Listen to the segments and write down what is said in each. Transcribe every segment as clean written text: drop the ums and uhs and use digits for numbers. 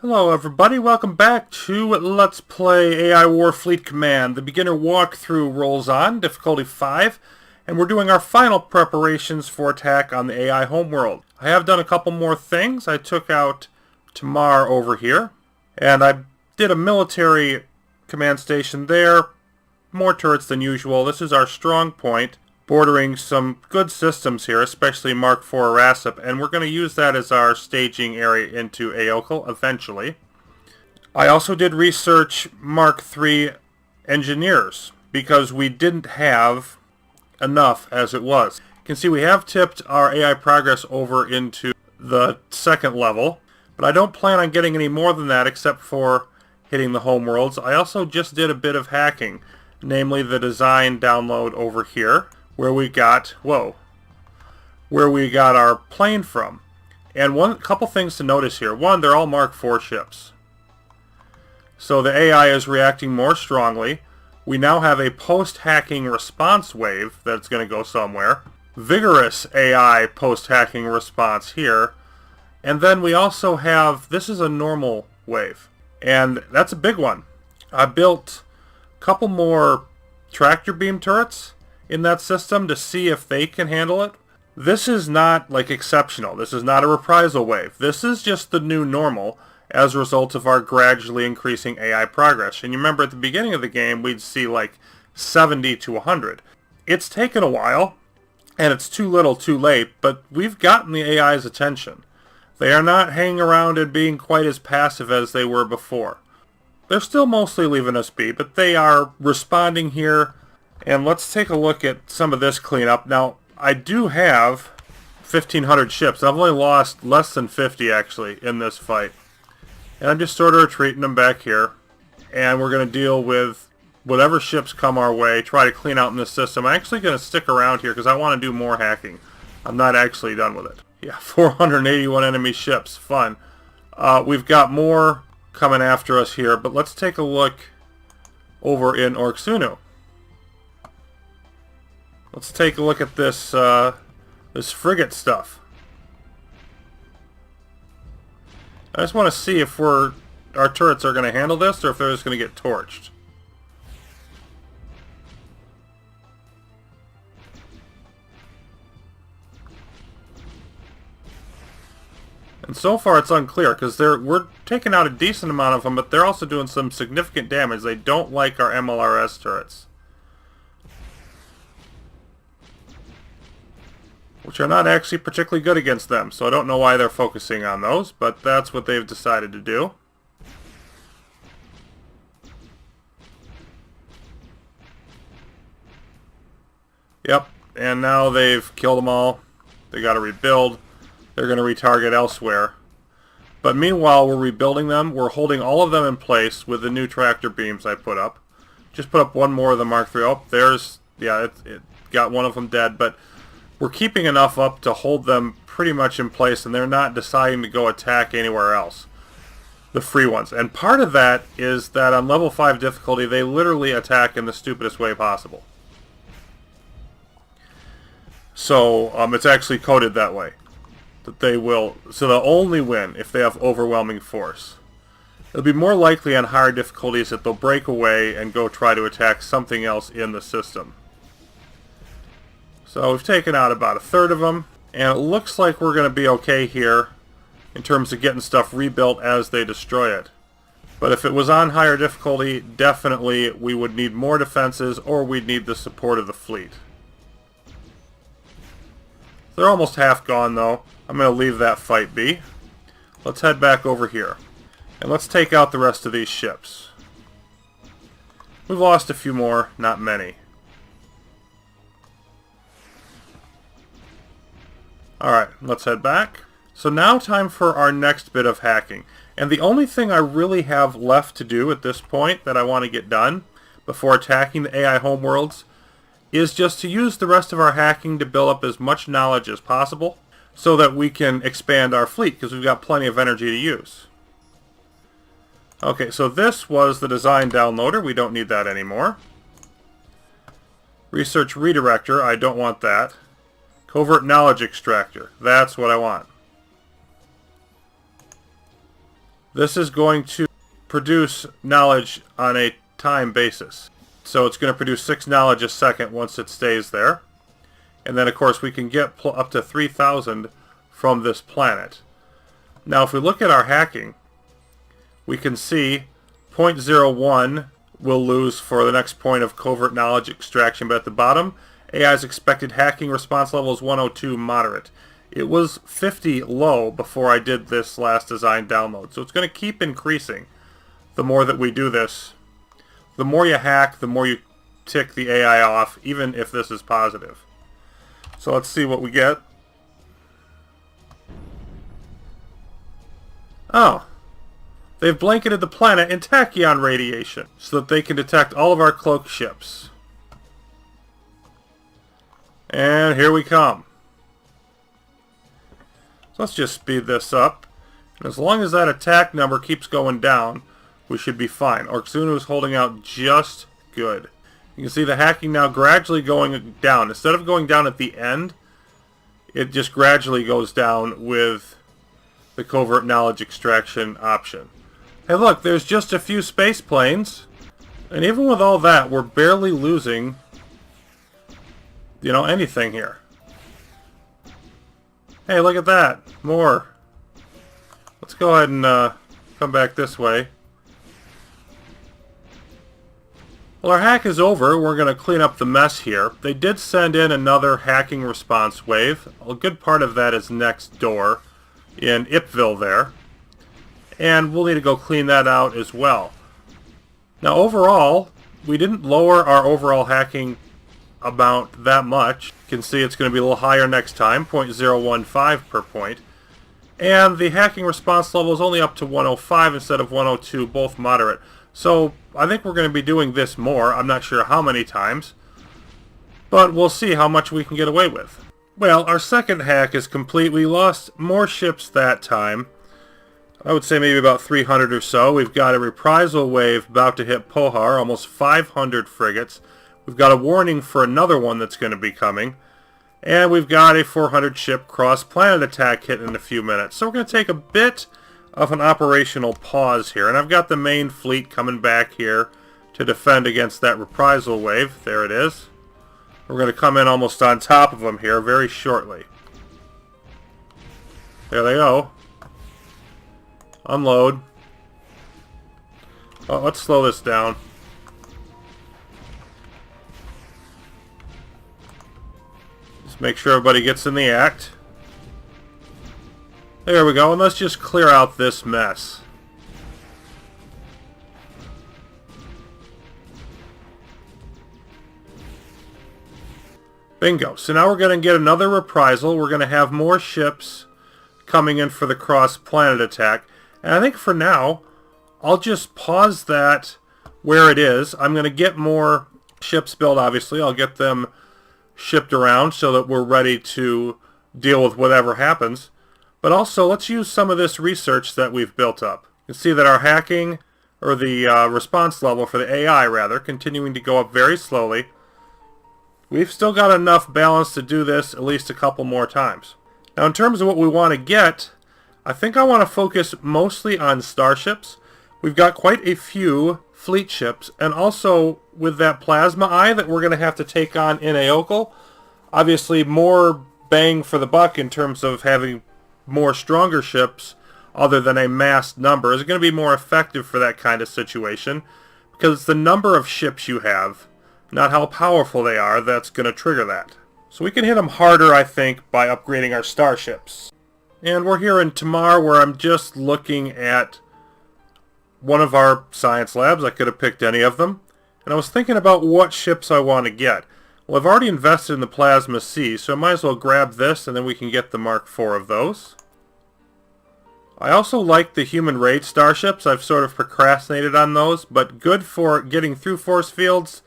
Hello everybody, welcome back to Let's Play AI War Fleet Command. The beginner walkthrough rolls on, difficulty 5, and we're doing our final preparations for attack on the AI homeworld. I have done a couple more things. I took out Tamar over here, and I did a military command station there. More turrets than usual. This is our strong point, bordering some good systems here, especially Mark IV Rasip, and we're going to use that as our staging area into Aokal eventually. I also did research Mark III engineers, because we didn't have enough as it was. You can see we have tipped our AI progress over into the second level, but I don't plan on getting any more than that except for hitting the homeworlds. I also just did a bit of hacking, namely the design download over here, where we got our plane from. And couple things to notice here. One, they're all Mark IV ships. So the AI is reacting more strongly. We now have a post-hacking response wave that's going to go somewhere. Vigorous AI post-hacking response here. And then we also have, this is a normal wave. And that's a big one. I built a couple more tractor beam turrets in that system to see if they can handle it. This is not like exceptional. This is not a reprisal wave. This is just the new normal as a result of our gradually increasing AI progress. And you remember at the beginning of the game we'd see like 70 to 100. It's taken a while and it's too little too late, but we've gotten the AI's attention. They are not hanging around and being quite as passive as they were before. They're still mostly leaving us be, but they are responding here. And let's take a look at some of this cleanup. Now, I do have 1,500 ships. I've only lost less than 50, actually, in this fight. And I'm just sort of retreating them back here. And we're going to deal with whatever ships come our way, try to clean out in this system. I'm actually going to stick around here because I want to do more hacking. I'm not actually done with it. Yeah, 481 enemy ships. Fun. We've got more coming after us here, but let's take a look over in Orksunu. Let's take a look at this this frigate stuff. I just want to see if our turrets are going to handle this or if they're just going to get torched. And so far it's unclear because we're taking out a decent amount of them, but they're also doing some significant damage. They don't like our MLRS turrets, which are not actually particularly good against them, so I don't know why they're focusing on those, but that's what they've decided to do. Yep, and now they've killed them all. They got to rebuild. They're going to retarget elsewhere. But meanwhile, we're rebuilding them. We're holding all of them in place with the new tractor beams I put up. Just put up one more of the Mark III. Oh, there's, yeah, it got one of them dead, but we're keeping enough up to hold them pretty much in place, and they're not deciding to go attack anywhere else, the free ones. And part of that is that on level 5 difficulty, they literally attack in the stupidest way possible. So it's actually coded that way, that they will, so they'll only win if they have overwhelming force. It'll be more likely on higher difficulties that they'll break away and go try to attack something else in the system. So we've taken out about a third of them, and it looks like we're going to be okay here in terms of getting stuff rebuilt as they destroy it. But if it was on higher difficulty, definitely we would need more defenses or we'd need the support of the fleet. They're almost half gone though. I'm going to leave that fight be. Let's head back over here. And let's take out the rest of these ships. We've lost a few more, not many. Alright, let's head back. So now time for our next bit of hacking. And the only thing I really have left to do at this point that I want to get done before attacking the AI homeworlds is just to use the rest of our hacking to build up as much knowledge as possible so that we can expand our fleet because we've got plenty of energy to use. Okay, so this was the design downloader. We don't need that anymore. Research redirector. I don't want that. Covert knowledge extractor. That's what I want. this is going to produce knowledge on a time basis. So it's going to produce 6 knowledge a second once it stays there. And then, of course, we can get up to 3,000 from this planet. Now, if we look at our hacking, we can see zero point 0.01 will lose for the next point of covert knowledge extraction. But at the bottom, AI's expected hacking response level is 102 moderate. It was 50 low before I did this last design download. So it's going to keep increasing the more that we do this. The more you hack, the more you tick the AI off, even if this is positive. So let's see what we get. Oh. They've blanketed the planet in tachyon radiation so that they can detect all of our cloaked ships. And here we come. So let's just speed this up. And as long as that attack number keeps going down, we should be fine. Orxunu is holding out just good. You can see the hacking now gradually going down. Instead of going down at the end, it just gradually goes down with the covert knowledge extraction option. Hey look, there's just a few space planes. And even with all that, we're barely losing, anything here. Hey, look at that. More. Let's go ahead and come back this way. Well, our hack is over. We're going to clean up the mess here. They did send in another hacking response wave. A good part of that is next door in Ipville there. And we'll need to go clean that out as well. Now, overall, we didn't lower our overall hacking amount that much. You can see it's going to be a little higher next time, 0.015 per point. And the hacking response level is only up to 105 instead of 102, both moderate. So I think we're going to be doing this more. I'm not sure how many times, but we'll see how much we can get away with. Well, our second hack is complete. We lost more ships that time. I would say maybe about 300 or so. We've got a reprisal wave about to hit Pohar, almost 500 frigates. We've got a warning for another one that's going to be coming. And we've got a 400 ship cross-planet attack hitting in a few minutes. So we're going to take a bit of an operational pause here. And I've got the main fleet coming back here to defend against that reprisal wave. There it is. We're going to come in almost on top of them here very shortly. There they go. Unload. Oh, let's slow this down. Just make sure everybody gets in the act. There we go, and let's just clear out this mess. Bingo. So now we're going to get another reprisal. We're going to have more ships coming in for the cross-planet attack. And I think for now, I'll just pause that where it is. I'm going to get more ships built, obviously. I'll get them shipped around so that we're ready to deal with whatever happens. But also, let's use some of this research that we've built up. You can see that our hacking, or the response level for the AI, rather, continuing to go up very slowly. We've still got enough balance to do this at least a couple more times. Now, in terms of what we want to get, I think I want to focus mostly on starships. We've got quite a few fleet ships, and also with that plasma eye that we're going to have to take on in Aokul, obviously more bang for the buck in terms of having more stronger ships other than a massed number is going to be more effective for that kind of situation, because it's the number of ships you have, not how powerful they are, that's going to trigger that. So we can hit them harder, I think, by upgrading our starships. And we're here in Tamar, where I'm just looking at one of our science labs. I could have picked any of them. And I was thinking about what ships I want to get. Well, I've already invested in the Plasma C, so I might as well grab this, and then we can get the Mark IV of those. I also like the human raid starships. I've sort of procrastinated on those, but good for getting through force fields,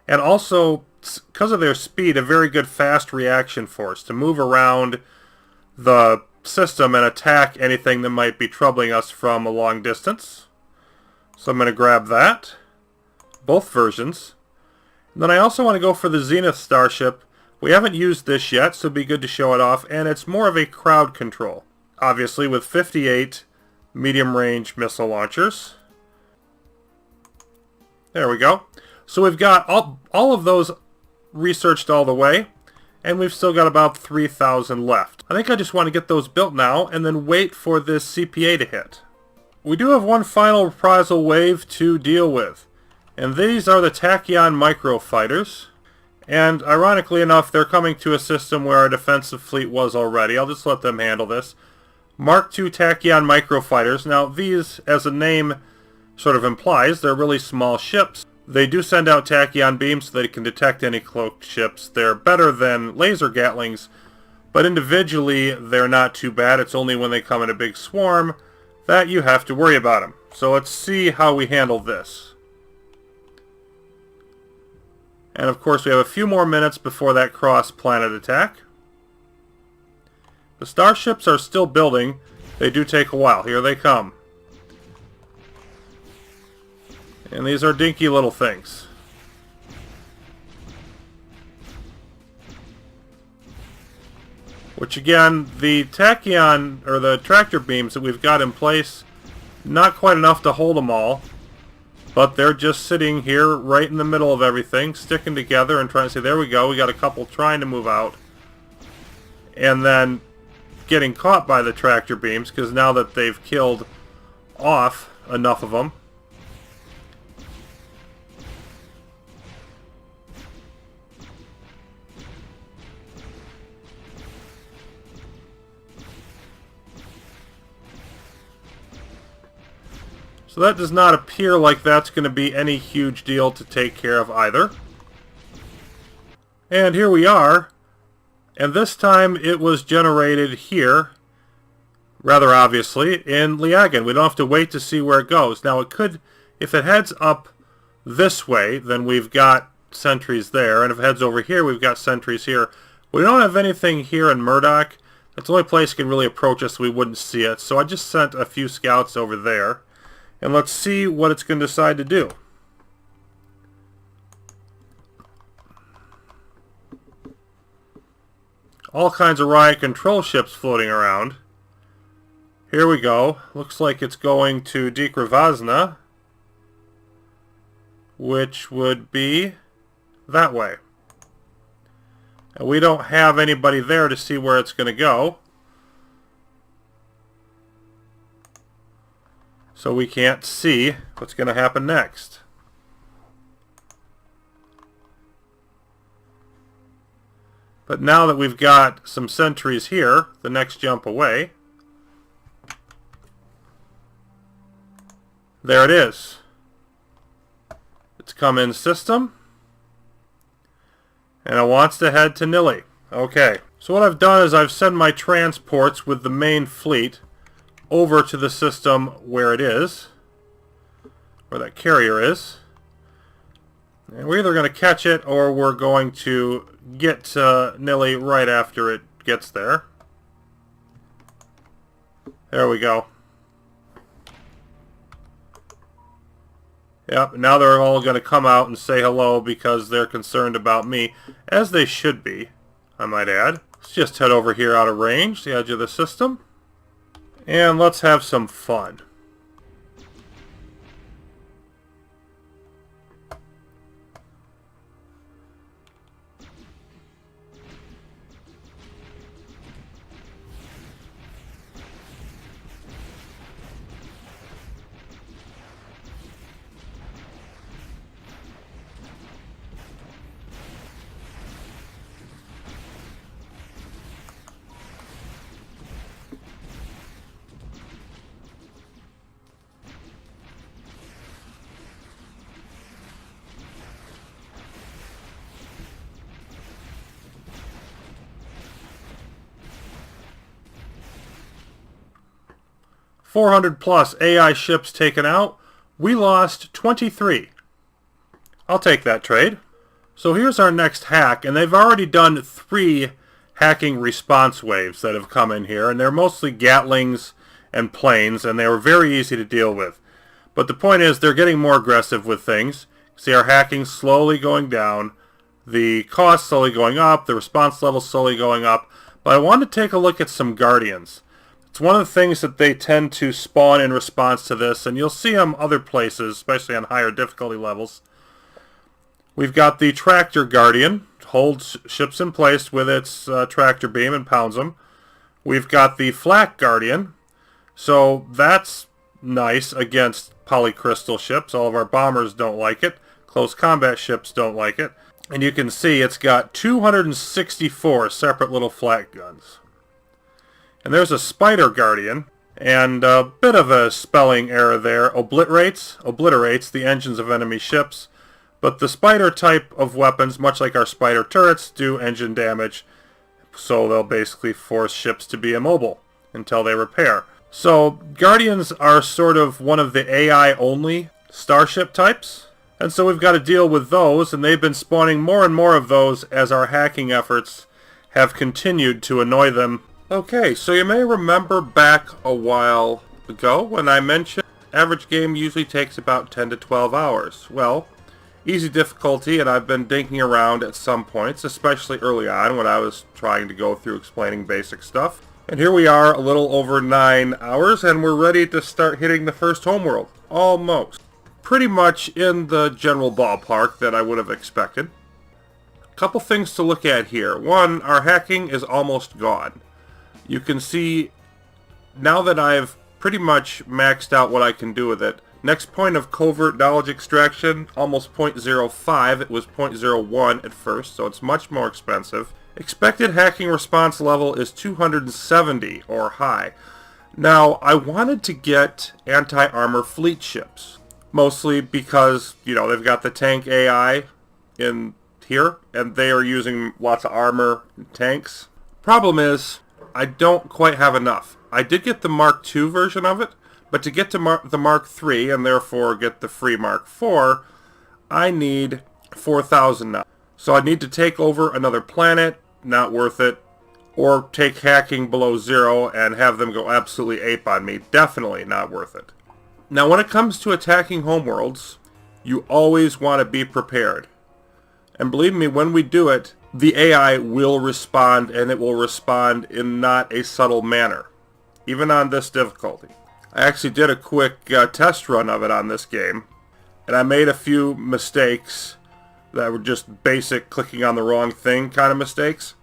and also, because of their speed, a very good fast reaction force to move around the system and attack anything that might be troubling us from a long distance. So I'm going to grab that. Both versions. And then I also want to go for the Zenith Starship. We haven't used this yet, so it'd be good to show it off. And it's more of a crowd control. Obviously, with 58 medium-range missile launchers. There we go. So we've got all of those researched all the way, and we've still got about 3,000 left. I think I just want to get those built now and then wait for this CPA to hit. We do have one final reprisal wave to deal with, and these are the Tachyon microfighters. And ironically enough, they're coming to a system where our defensive fleet was already. I'll just let them handle this. Mark II Tachyon microfighters. Now these, as the name sort of implies, they're really small ships. They do send out tachyon beams so they can detect any cloaked ships. They're better than laser gatlings, but individually they're not too bad. It's only when they come in a big swarm that you have to worry about them. So let's see how we handle this. And of course we have a few more minutes before that cross-planet attack. The starships are still building. They do take a while. Here they come. And these are dinky little things. Which again, the tachyon, or the tractor beams that we've got in place, not quite enough to hold them all. But they're just sitting here right in the middle of everything, sticking together and trying to say, there we go, we got a couple trying to move out. And then getting caught by the tractor beams, because now that they've killed off enough of them. So that does not appear like that's going to be any huge deal to take care of either. And here we are. And this time it was generated here, rather obviously, in Liagan. We don't have to wait to see where it goes. Now it could, if it heads up this way, then we've got sentries there. And if it heads over here, we've got sentries here. We don't have anything here in Murdoch. That's the only place it can really approach us so we wouldn't see it. So I just sent a few scouts over there. And let's see what it's going to decide to do. All kinds of riot control ships floating around. Here we go. Looks like it's going to Dikrivazna, which would be that way. And we don't have anybody there to see where it's going to go. So we can't see what's going to happen next. But now that we've got some sentries here, the next jump away, there it is. It's come in system, and it wants to head to Nili. Okay, so what I've done is I've sent my transports with the main fleet over to the system where it is, where that carrier is. And we're either going to catch it or we're going to get to Nili right after it gets there. There we go. Yep, now they're all going to come out and say hello because they're concerned about me, as they should be, I might add. Let's just head over here out of range, the edge of the system. And let's have some fun. +400 AI ships taken out. We lost 23. I'll take that trade. So here's our next hack, and they've already done 3 hacking response waves that have come in here, and they're mostly Gatlings and planes, and they were very easy to deal with. But the point is, they're getting more aggressive with things. See our hacking slowly going down, the cost slowly going up, the response level slowly going up. But I wanted to take a look at some Guardians. It's one of the things that they tend to spawn in response to this, and you'll see them other places, especially on higher difficulty levels. We've got the Tractor Guardian, holds ships in place with its tractor beam and pounds them. We've got the Flak Guardian, so that's nice against polycrystal ships. All of our bombers don't like it. Close combat ships don't like it. And you can see it's got 264 separate little flak guns. And there's a Spider Guardian, and a bit of a spelling error there. Obliterates the engines of enemy ships. But the Spider type of weapons, much like our Spider turrets, do engine damage. So they'll basically force ships to be immobile until they repair. So Guardians are sort of one of the AI-only starship types. And so we've got to deal with those, and they've been spawning more and more of those as our hacking efforts have continued to annoy them. Okay, so you may remember back a while ago when I mentioned average game usually takes about 10 to 12 hours. Well, easy difficulty, and I've been dinking around at some points, especially early on when I was trying to go through explaining basic stuff. And here we are, a little over 9 hours, and we're ready to start hitting the first homeworld. Almost. Pretty much in the general ballpark that I would have expected. A couple things to look at here. One, our hacking is almost gone. You can see now that I've pretty much maxed out what I can do with it. Next point of covert knowledge extraction, almost 0.05. It was 0.01 at first, so it's much more expensive. Expected hacking response level is 270 or high. Now, I wanted to get anti-armor fleet ships. Mostly because, you know, they've got the tank AI in here, and they are using lots of armor and tanks. Problem is, I don't quite have enough. I did get the Mark II version of it, but to get to the Mark III, and therefore get the free Mark IV, I need 4,000 now. So I need to take over another planet, not worth it, or take hacking below 0 and have them go absolutely ape on me, definitely not worth it. Now when it comes to attacking homeworlds, you always want to be prepared. And believe me, when we do it, the AI will respond, and it will respond in not a subtle manner, even on this difficulty. I actually did a quick test run of it on this game, and I made a few mistakes that were just basic clicking on the wrong thing kind of mistakes.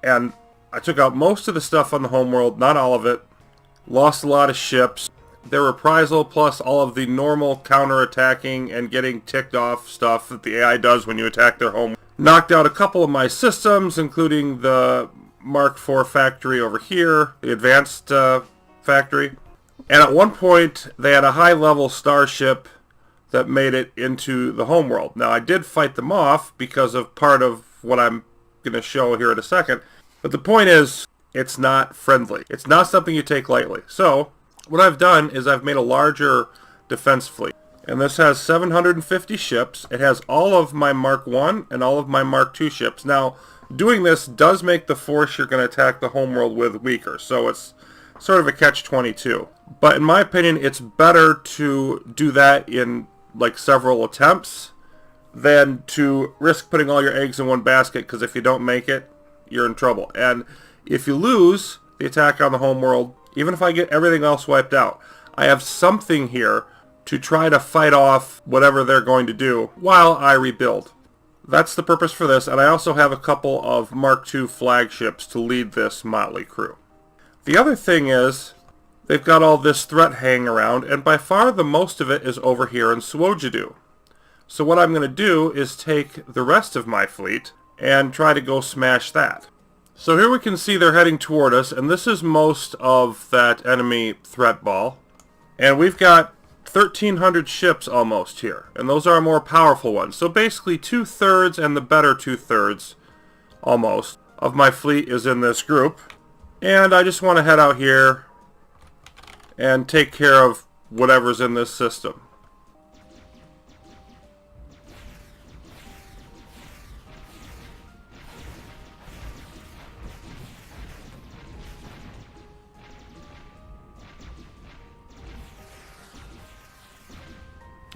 And I took out most of the stuff on the homeworld, not all of it, lost a lot of ships. Their reprisal plus all of the normal counter-attacking and getting ticked off stuff that the AI does when you attack their home. Knocked out a couple of my systems, including the Mark IV factory over here, the advanced factory. And at one point, they had a high-level starship that made it into the homeworld. Now, I did fight them off because of part of what I'm going to show here in a second. But the point is, it's not friendly. It's not something you take lightly. So what I've done is I've made a larger defense fleet. And this has 750 ships. It has all of my Mark I and all of my Mark II ships. Now, doing this does make the force you're going to attack the homeworld with weaker. So it's sort of a catch-22. But in my opinion, it's better to do that in like several attempts than to risk putting all your eggs in one basket, because if you don't make it, you're in trouble. And if you lose the attack on the homeworld, even if I get everything else wiped out, I have something here to try to fight off whatever they're going to do while I rebuild. That's the purpose for this, and I also have a couple of Mark II flagships to lead this motley crew. The other thing is, they've got all this threat hanging around, and by far the most of it is over here in Swojidu. So what I'm going to do is take the rest of my fleet and try to go smash that. So here we can see they're heading toward us, and this is most of that enemy threat ball. And we've got 1,300 ships almost here, and those are more powerful ones. So basically 2/3 and the better 2/3, almost, of my fleet is in this group. And I just want to head out here and take care of whatever's in this system.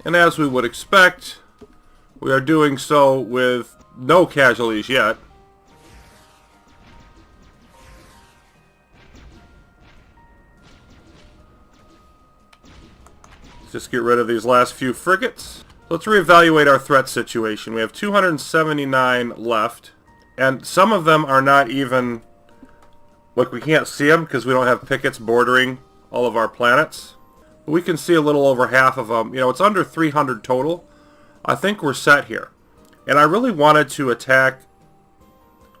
And as we would expect, we are doing so with no casualties yet. Just get rid of these last few frigates. Let's reevaluate our threat situation. We have 279 left, and some of them are not even... Look, we can't see them because we don't have pickets bordering all of our planets. But we can see a little over half of them. You know, it's under 300 total. I think we're set here. And I really wanted to attack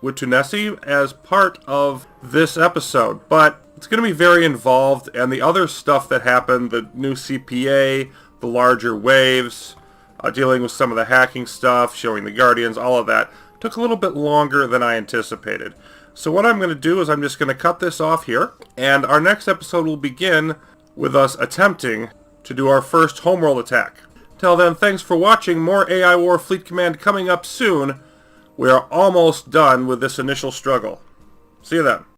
Witunesi as part of this episode, but it's going to be very involved, and the other stuff that happened, the new CPA, the larger waves, dealing with some of the hacking stuff, showing the Guardians, all of that, took a little bit longer than I anticipated. So what I'm going to do is I'm just going to cut this off here, and our next episode will begin with us attempting to do our first homeworld attack. Till then, thanks for watching. More AI War Fleet Command coming up soon. We are almost done with this initial struggle. See you then.